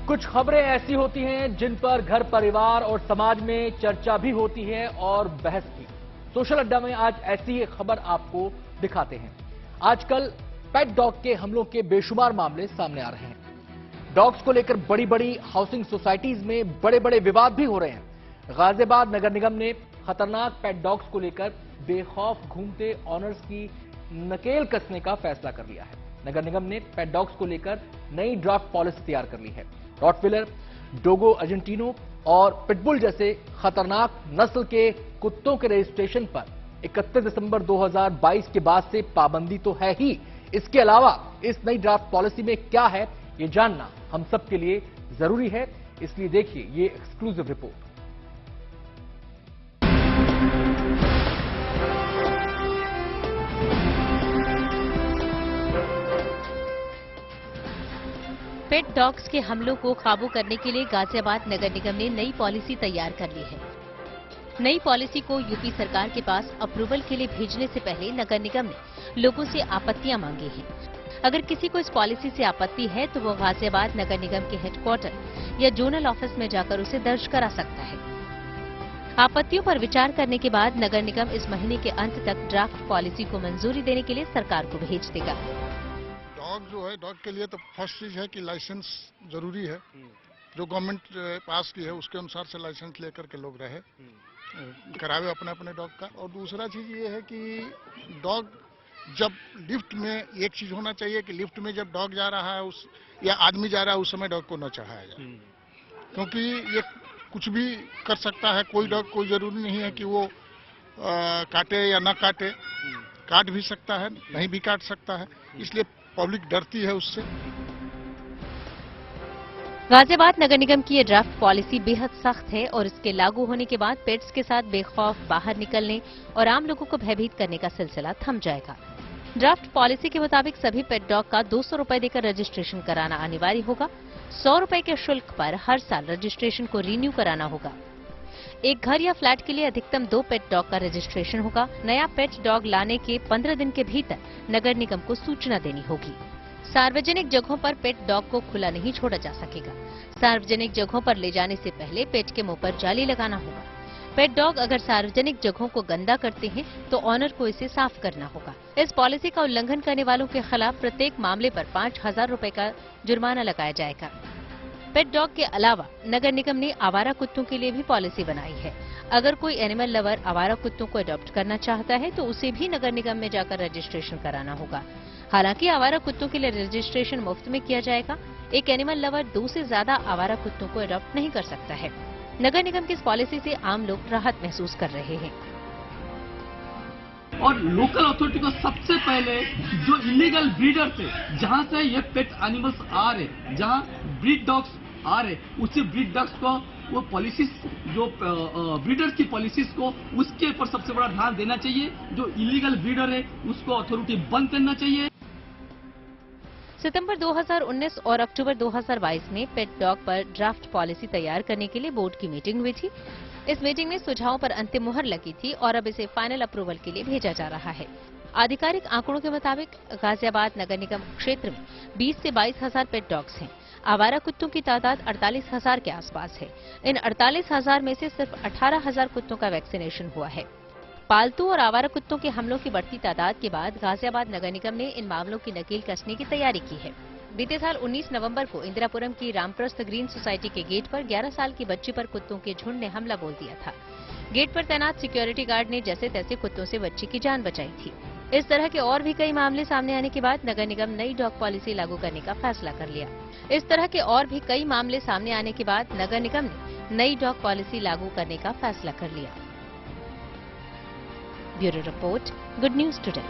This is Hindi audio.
कुछ खबरें ऐसी होती हैं जिन पर घर परिवार और समाज में चर्चा भी होती है और बहस भी। सोशल अड्डा में आज ऐसी एक खबर आपको दिखाते हैं। आजकल पेट डॉग के हमलों के बेशुमार मामले सामने आ रहे हैं। डॉग्स को लेकर बड़ी बड़ी हाउसिंग सोसाइटीज में बड़े बड़े विवाद भी हो रहे हैं। गाजियाबाद नगर निगम ने खतरनाक पेट डॉग्स को लेकर बेखौफ घूमते ऑनर्स की नकेल कसने का फैसला कर लिया है। नगर निगम ने पेट डॉग्स को लेकर नई ड्राफ्ट पॉलिसी तैयार कर ली है। रॉटविलर, डोगो अर्जेंटिनो और पिटबुल जैसे खतरनाक नस्ल के कुत्तों के रजिस्ट्रेशन पर 31 दिसंबर 2022 के बाद से पाबंदी तो है ही, इसके अलावा इस नई ड्राफ्ट पॉलिसी में क्या है ये जानना हम सबके लिए जरूरी है। इसलिए देखिए ये एक्सक्लूसिव रिपोर्ट। पेट डॉग्स के हमलों को काबू करने के लिए गाजियाबाद नगर निगम ने नई पॉलिसी तैयार कर ली है। नई पॉलिसी को यूपी सरकार के पास अप्रूवल के लिए भेजने से पहले नगर निगम ने लोगों से आपत्तियां मांगी हैं। अगर किसी को इस पॉलिसी से आपत्ति है तो वो गाजियाबाद नगर निगम के हेडक्वार्टर या जोनल ऑफिस में जाकर उसे दर्ज करा सकता है। आपत्तियों पर विचार करने के बाद नगर निगम इस महीने के अंत तक ड्राफ्ट पॉलिसी को मंजूरी देने के लिए सरकार को भेज देगा। डॉग जो है, डॉग के लिए तो फर्स्ट चीज है कि लाइसेंस जरूरी है। जो गवर्नमेंट पास की है उसके अनुसार से लाइसेंस लेकर के लोग रहे, करावे अपने अपने डॉग का। और दूसरा चीज ये है कि डॉग जब लिफ्ट में, एक चीज होना चाहिए कि लिफ्ट में जब डॉग जा रहा है उस या आदमी जा रहा है उस समय डॉग को न चढ़ाया जाए, क्योंकि ये कुछ भी कर सकता है। कोई डॉग, कोई जरूरी नहीं है कि वो काटे या ना काटे, काट भी सकता है, नहीं भी काट सकता है, इसलिए पब्लिक डरती है उससे। गाजियाबाद नगर निगम की ये ड्राफ्ट पॉलिसी बेहद सख्त है और इसके लागू होने के बाद पेट्स के साथ बेखौफ बाहर निकलने और आम लोगों को भयभीत करने का सिलसिला थम जाएगा। ड्राफ्ट पॉलिसी के मुताबिक सभी पेट डॉग का 200 रुपए देकर रजिस्ट्रेशन कराना अनिवार्य होगा। 100 रुपए के शुल्क पर हर साल रजिस्ट्रेशन को रिन्यू कराना होगा। एक घर या फ्लैट के लिए अधिकतम 2 पेट डॉग का रजिस्ट्रेशन होगा। नया पेट डॉग लाने के 15 दिन के भीतर नगर निगम को सूचना देनी होगी। सार्वजनिक जगहों पर पेट डॉग को खुला नहीं छोड़ा जा सकेगा। सार्वजनिक जगहों पर ले जाने से पहले पेट के मुंह पर जाली लगाना होगा। पेट डॉग अगर सार्वजनिक जगहों को गंदा करते हैं तो ऑनर को इसे साफ करना होगा। इस पॉलिसी का उल्लंघन करने वालों के खिलाफ प्रत्येक मामले पर 5000 रुपए का जुर्माना लगाया जाएगा। पेट डॉग के अलावा नगर निगम ने आवारा कुत्तों के लिए भी पॉलिसी बनाई है। अगर कोई एनिमल लवर आवारा कुत्तों को अडॉप्ट करना चाहता है तो उसे भी नगर निगम में जाकर रजिस्ट्रेशन कराना होगा। हालांकि आवारा कुत्तों के लिए रजिस्ट्रेशन मुफ्त में किया जाएगा। एक एनिमल लवर 2 से ज्यादा आवारा कुत्तों को अडॉप्ट नहीं कर सकता है। नगर निगम की इस पॉलिसी से आम लोग राहत महसूस कर रहे हैं। और लोकल अथॉरिटी को सबसे पहले जो इलीगल ब्रीडर थे, जहां से ये पेट एनिमल्स आ रहे, जहां ब्रीड डॉग्स आ रहे, उसी ब्रीड डॉग्स को वो पॉलिसीज, जो ब्रीडर्स की पॉलिसीज को, उसके ऊपर सबसे बड़ा ध्यान देना चाहिए। जो इलीगल ब्रीडर है उसको अथॉरिटी बंद करना चाहिए। सितंबर 2019 और अक्टूबर 2022 में पेट डॉग पर ड्राफ्ट पॉलिसी तैयार करने के लिए बोर्ड की मीटिंग हुई थी। इस मीटिंग में सुझावों पर अंतिम मुहर लगी थी और अब इसे फाइनल अप्रूवल के लिए भेजा जा रहा है। आधिकारिक आंकड़ों के मुताबिक गाजियाबाद नगर निगम क्षेत्र में 20 से 22 हजार पेट डॉग्स हैं। आवारा कुत्तों की तादाद 48,000 के आसपास है। इन 48,000 में से सिर्फ 18,000 कुत्तों का वैक्सीनेशन हुआ है। पालतू और आवारा कुत्तों के हमलों की बढ़ती तादाद के बाद गाजियाबाद नगर निगम ने इन मामलों की नकेल कसने की तैयारी की है। बीते साल 19 नवंबर को इंदिरापुरम की रामप्रस्थ ग्रीन सोसाइटी के गेट पर 11 साल की बच्ची पर कुत्तों के झुंड ने हमला बोल दिया था। गेट पर तैनात सिक्योरिटी गार्ड ने जैसे तैसे कुत्तों से बच्ची की जान बचाई थी। इस तरह के और भी कई मामले सामने आने के बाद नगर निगम नई डॉग पॉलिसी लागू करने का फैसला कर लिया। इस तरह के और भी कई मामले सामने आने के बाद नगर निगम ने नई डॉग पॉलिसी लागू करने का फैसला कर लिया। Bureau report, good news today.